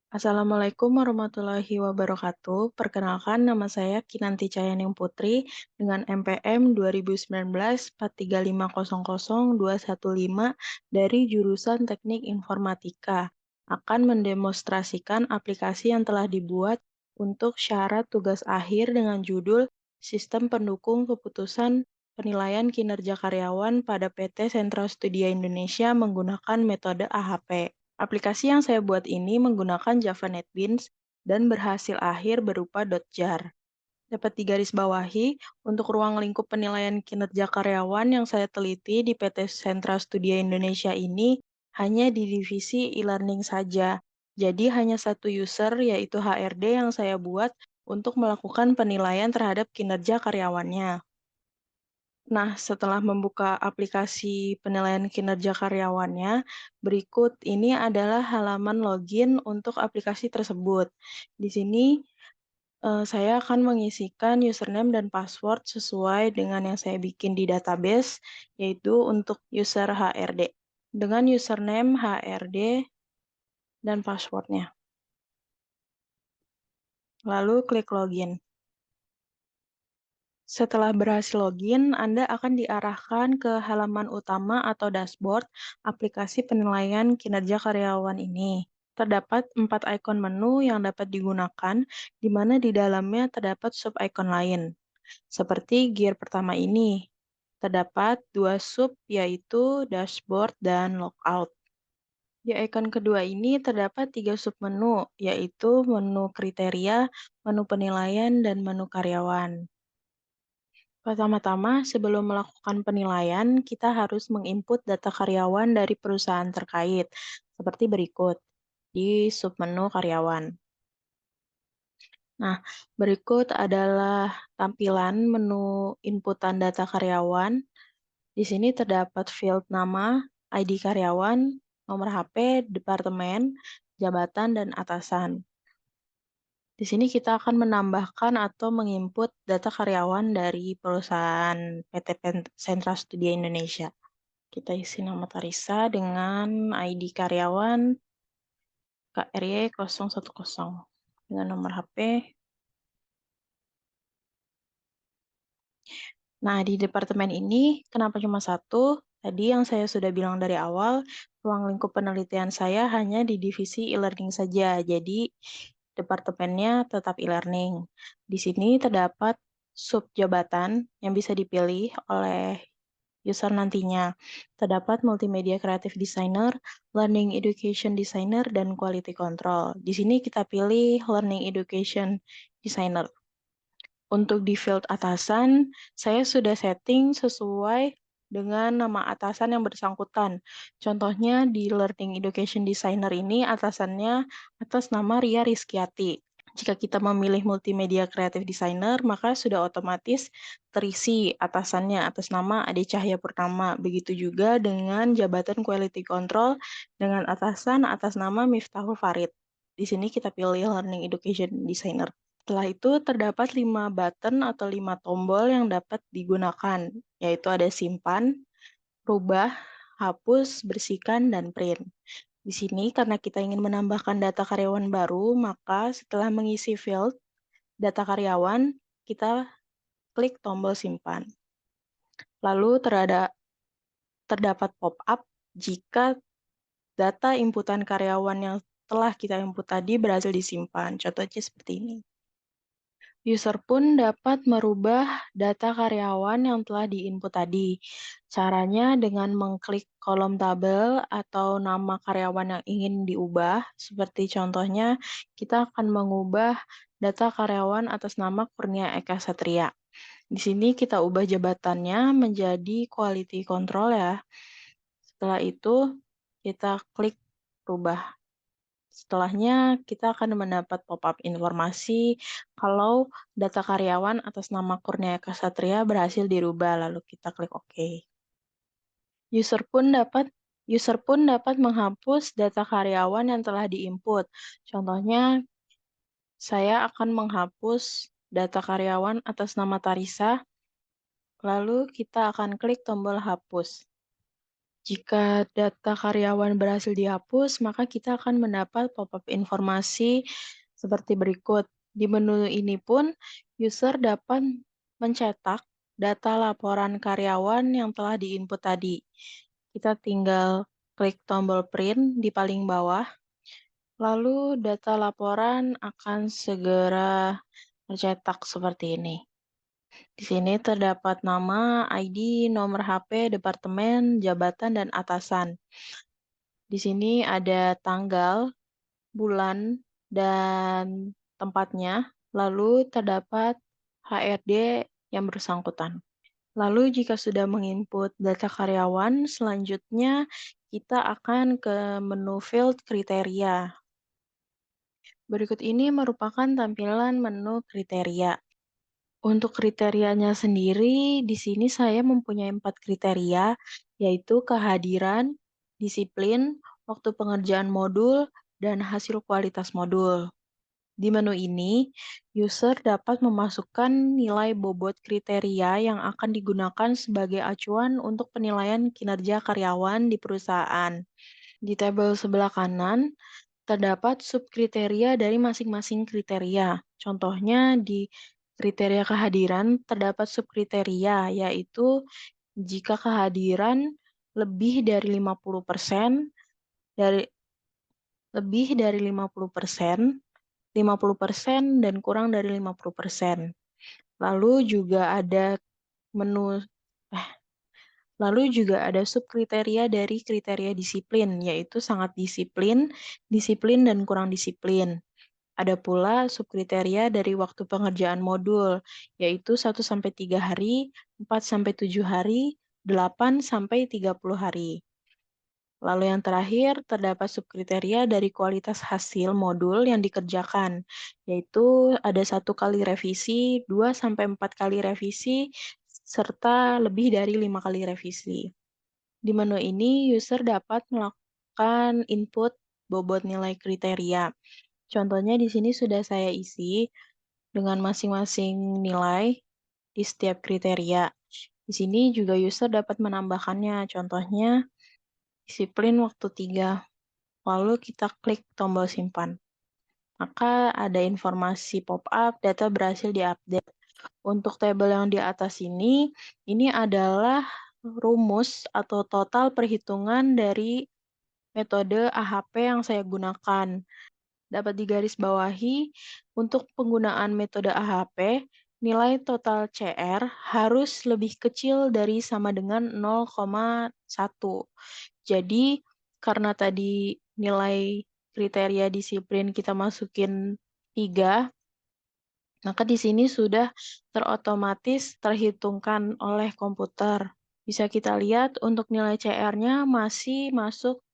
Assalamualaikum warahmatullahi wabarakatuh. Perkenalkan, nama saya Kinanti Cayaning Putri dengan NPM 2019 435000215 dari jurusan Teknik Informatika. Akan mendemonstrasikan aplikasi yang telah dibuat untuk syarat tugas akhir dengan judul Sistem Pendukung Keputusan Penilaian Kinerja Karyawan pada PT Sentra Studia Indonesia menggunakan metode AHP. Aplikasi yang saya buat ini menggunakan Java NetBeans dan berhasil akhir berupa .jar. Dapat digarisbawahi, untuk ruang lingkup penilaian kinerja karyawan yang saya teliti di PT Sentra Studia Indonesia ini hanya di divisi e-learning saja. Jadi hanya satu user yaitu HRD yang saya buat untuk melakukan penilaian terhadap kinerja karyawannya. Nah, setelah membuka aplikasi penilaian kinerja karyawannya, berikut ini adalah halaman login untuk aplikasi tersebut. Di sini saya akan mengisikan username dan password sesuai dengan yang saya bikin di database, yaitu untuk user HRD. Dengan username HRD dan passwordnya. Lalu klik login. Setelah berhasil login, Anda akan diarahkan ke halaman utama atau dashboard aplikasi penilaian kinerja karyawan ini. Terdapat 4 ikon menu yang dapat digunakan, di mana di dalamnya terdapat sub-ikon lain. Seperti gear pertama ini, terdapat 2 sub yaitu dashboard dan logout. Di ikon kedua ini terdapat 3 submenu, yaitu menu kriteria, menu penilaian, dan menu karyawan. Pertama-tama, sebelum melakukan penilaian, kita harus menginput data karyawan dari perusahaan terkait, seperti berikut di submenu karyawan. Nah, berikut adalah tampilan menu inputan data karyawan. Di sini terdapat field nama, ID karyawan, nomor HP, departemen, jabatan, dan atasan. Di sini kita akan menambahkan atau menginput data karyawan dari perusahaan PT Sentra Studia Indonesia. Kita isi nama Tarisa dengan ID karyawan KRY 010 dengan nomor HP. Nah, di departemen ini kenapa cuma satu? Tadi yang saya sudah bilang dari awal, ruang lingkup penelitian saya hanya di divisi e-learning saja. Jadi, departemennya tetap e-learning. Di sini terdapat sub jabatan yang bisa dipilih oleh user nantinya. Terdapat multimedia creative designer, learning education designer, dan quality control. Di sini kita pilih learning education designer. Untuk di field atasan, saya sudah setting sesuai dengan nama atasan yang bersangkutan. Contohnya di Learning Education Designer ini atasannya atas nama Ria Rizkyati. Jika kita memilih Multimedia Creative Designer, maka sudah otomatis terisi atasannya atas nama Ade Cahya Purnama. Begitu juga dengan jabatan Quality Control dengan atasan atas nama Miftahul Farid. Di sini kita pilih Learning Education Designer. Setelah itu terdapat 5 button atau 5 tombol yang dapat digunakan, yaitu ada simpan, rubah, hapus, bersihkan, dan print. Di sini karena kita ingin menambahkan data karyawan baru, maka setelah mengisi field data karyawan, kita klik tombol simpan. Lalu terdapat pop-up jika data inputan karyawan yang telah kita input tadi berhasil disimpan. Contohnya seperti ini. User pun dapat merubah data karyawan yang telah diinput tadi. Caranya dengan mengklik kolom tabel atau nama karyawan yang ingin diubah, seperti contohnya kita akan mengubah data karyawan atas nama Kurnia Eka Satria. Di sini kita ubah jabatannya menjadi quality control ya. Setelah itu kita klik rubah. Setelahnya, kita akan mendapat pop-up informasi kalau data karyawan atas nama Kurnia Kasatria berhasil dirubah, lalu kita klik OK. User pun dapat menghapus data karyawan yang telah diinput. Contohnya, saya akan menghapus data karyawan atas nama Tarisa, lalu kita akan klik tombol hapus. Jika data karyawan berhasil dihapus, maka kita akan mendapat pop-up informasi seperti berikut. Di menu ini pun, user dapat mencetak data laporan karyawan yang telah diinput tadi. Kita tinggal klik tombol print di paling bawah, lalu data laporan akan segera tercetak seperti ini. Di sini terdapat nama, ID, nomor HP, departemen, jabatan, dan atasan. Di sini ada tanggal, bulan, dan tempatnya. Lalu terdapat HRD yang bersangkutan. Lalu jika sudah menginput data karyawan, selanjutnya kita akan ke menu field kriteria. Berikut ini merupakan tampilan menu kriteria. Untuk kriterianya sendiri, di sini saya mempunyai 4 kriteria, yaitu kehadiran, disiplin, waktu pengerjaan modul, dan hasil kualitas modul. Di menu ini, user dapat memasukkan nilai bobot kriteria yang akan digunakan sebagai acuan untuk penilaian kinerja karyawan di perusahaan. Di tabel sebelah kanan, terdapat subkriteria dari masing-masing kriteria. Contohnya di kriteria kehadiran terdapat subkriteria, yaitu jika kehadiran lebih dari 50% dari lebih dari 50%, 50% dan kurang dari 50%. Lalu juga ada menu eh, Lalu juga ada subkriteria dari kriteria disiplin, yaitu sangat disiplin, disiplin dan kurang disiplin. Ada pula subkriteria dari waktu pengerjaan modul, yaitu 1-3 hari, 4-7 hari, 8-30 hari. Lalu yang terakhir, terdapat subkriteria dari kualitas hasil modul yang dikerjakan, yaitu ada 1 kali revisi, 2-4 kali revisi, serta lebih dari 5 kali revisi. Di menu ini, user dapat melakukan input bobot nilai kriteria. Contohnya di sini sudah saya isi dengan masing-masing nilai di setiap kriteria. Di sini juga user dapat menambahkannya. Contohnya, disiplin waktu 3. Lalu kita klik tombol simpan. Maka ada informasi pop-up, data berhasil diupdate. Untuk tabel yang di atas ini adalah rumus atau total perhitungan dari metode AHP yang saya gunakan. Dapat digarisbawahi, untuk penggunaan metode AHP, nilai total CR harus lebih kecil dari sama dengan 0,1. Jadi, karena tadi nilai kriteria disiplin kita masukin 3, maka di sini sudah terotomatis terhitungkan oleh komputer. Bisa kita lihat untuk nilai CR-nya masih masuk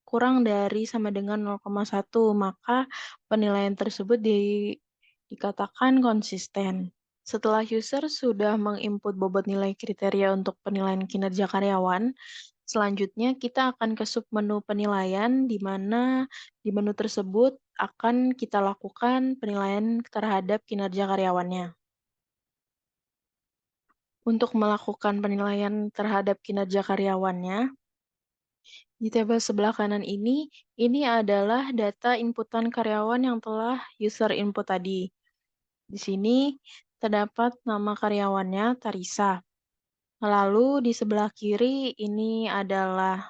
kurang dari sama dengan 0,1, maka penilaian tersebut dikatakan konsisten. Setelah user sudah menginput bobot nilai kriteria untuk penilaian kinerja karyawan, selanjutnya kita akan ke submenu penilaian, di mana di menu tersebut akan kita lakukan penilaian terhadap kinerja karyawannya. Untuk melakukan penilaian terhadap kinerja karyawannya, di tabel sebelah kanan ini adalah data inputan karyawan yang telah user input tadi. Di sini terdapat nama karyawannya, Tarisa. Lalu di sebelah kiri ini adalah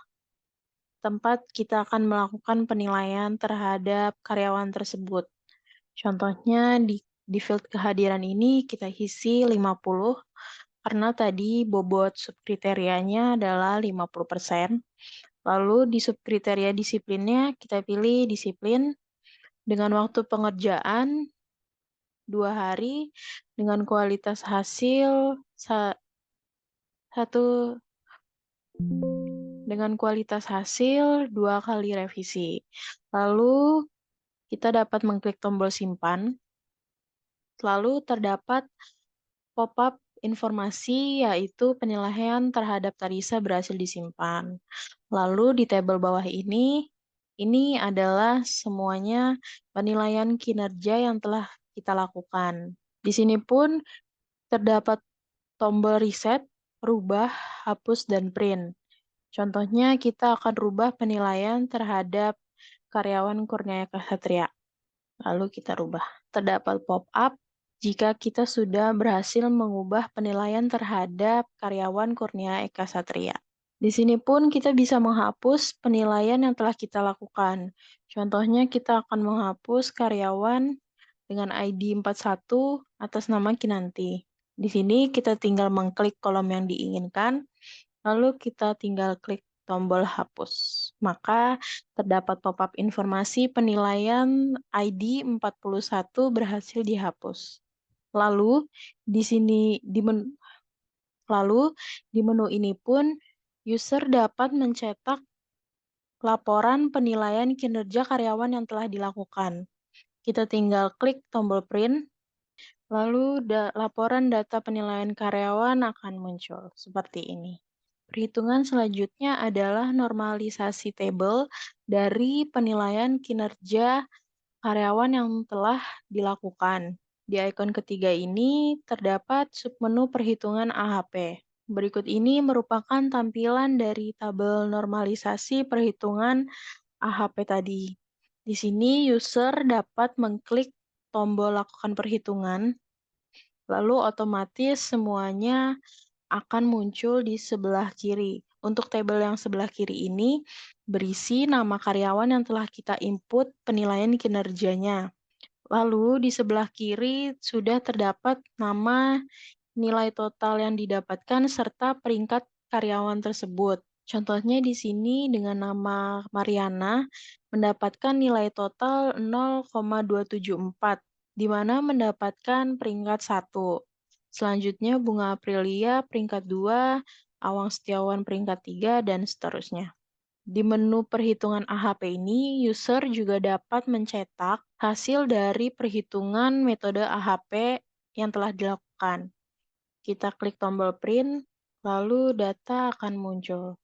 tempat kita akan melakukan penilaian terhadap karyawan tersebut. Contohnya di field kehadiran ini kita isi 50, karena tadi bobot subkriterianya adalah 50%. Lalu di subkriteria disiplinnya kita pilih disiplin dengan waktu pengerjaan 2 hari dengan kualitas hasil satu dengan kualitas hasil 2 kali revisi. Lalu kita dapat mengklik tombol simpan. Lalu terdapat pop-up informasi yaitu penilaian terhadap Tarisa berhasil disimpan. Lalu di tabel bawah ini adalah semuanya penilaian kinerja yang telah kita lakukan. Di sini pun terdapat tombol reset, rubah, hapus, dan print. Contohnya, kita akan rubah penilaian terhadap karyawan Kurnia Eka Satria. Lalu kita rubah. Terdapat pop-up jika kita sudah berhasil mengubah penilaian terhadap karyawan Kurnia Eka Satria. Di sini pun kita bisa menghapus penilaian yang telah kita lakukan. Contohnya, kita akan menghapus karyawan dengan ID 41 atas nama Kinanti. Di sini kita tinggal mengklik kolom yang diinginkan, lalu kita tinggal klik tombol hapus. Maka terdapat pop-up informasi penilaian ID 41 berhasil dihapus. Lalu di sini di menu ini pun user dapat mencetak laporan penilaian kinerja karyawan yang telah dilakukan. Kita tinggal klik tombol print, lalu laporan data penilaian karyawan akan muncul seperti ini. Perhitungan selanjutnya adalah normalisasi tabel dari penilaian kinerja karyawan yang telah dilakukan. Di ikon ketiga ini terdapat submenu perhitungan AHP. Berikut ini merupakan tampilan dari tabel normalisasi perhitungan AHP tadi. Di sini user dapat mengklik tombol lakukan perhitungan, lalu otomatis semuanya akan muncul di sebelah kiri. Untuk tabel yang sebelah kiri ini berisi nama karyawan yang telah kita input penilaian kinerjanya. Lalu di sebelah kiri sudah terdapat nama, nilai total yang didapatkan, serta peringkat karyawan tersebut. Contohnya di sini dengan nama Mariana mendapatkan nilai total 0,274, di mana mendapatkan peringkat 1. Selanjutnya Bunga Aprilia peringkat 2, Awang Setiawan peringkat 3, dan seterusnya. Di menu perhitungan AHP ini, user juga dapat mencetak hasil dari perhitungan metode AHP yang telah dilakukan. Kita klik tombol print, lalu data akan muncul.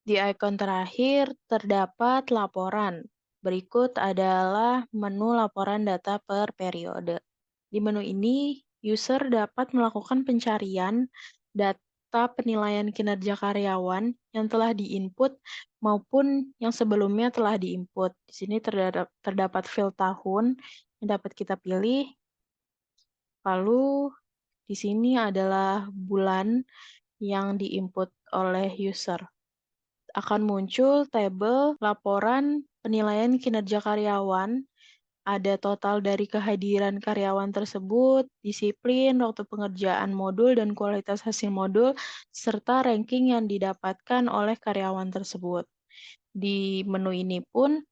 Di ikon terakhir terdapat laporan. Berikut adalah menu laporan data per periode. Di menu ini, user dapat melakukan pencarian data penilaian kinerja karyawan yang telah diinput maupun yang sebelumnya telah diinput. Di sini terdapat field tahun yang dapat kita pilih. Lalu di sini adalah bulan yang diinput oleh user. Akan muncul tabel laporan penilaian kinerja karyawan, ada total dari kehadiran karyawan tersebut, disiplin, waktu pengerjaan modul, dan kualitas hasil modul, serta ranking yang didapatkan oleh karyawan tersebut. Di menu ini pun,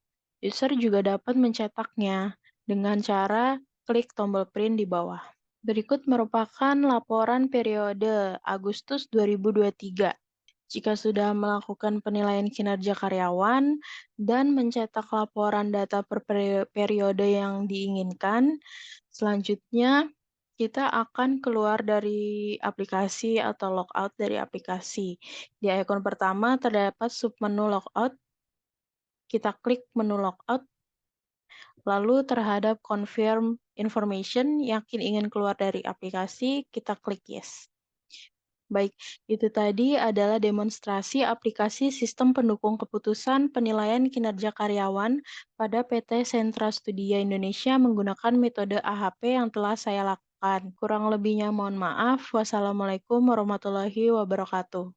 user juga dapat mencetaknya dengan cara klik tombol print di bawah. Berikut merupakan laporan periode Agustus 2023. Jika sudah melakukan penilaian kinerja karyawan dan mencetak laporan data per periode yang diinginkan, selanjutnya kita akan keluar dari aplikasi atau logout dari aplikasi. Di ikon pertama terdapat submenu logout. Kita klik menu logout. Lalu terhadap confirm information, yakin ingin keluar dari aplikasi, kita klik yes. Baik, itu tadi adalah demonstrasi aplikasi sistem pendukung keputusan penilaian kinerja karyawan pada PT Sentra Studia Indonesia menggunakan metode AHP yang telah saya lakukan. Kurang lebihnya mohon maaf. Wassalamualaikum warahmatullahi wabarakatuh.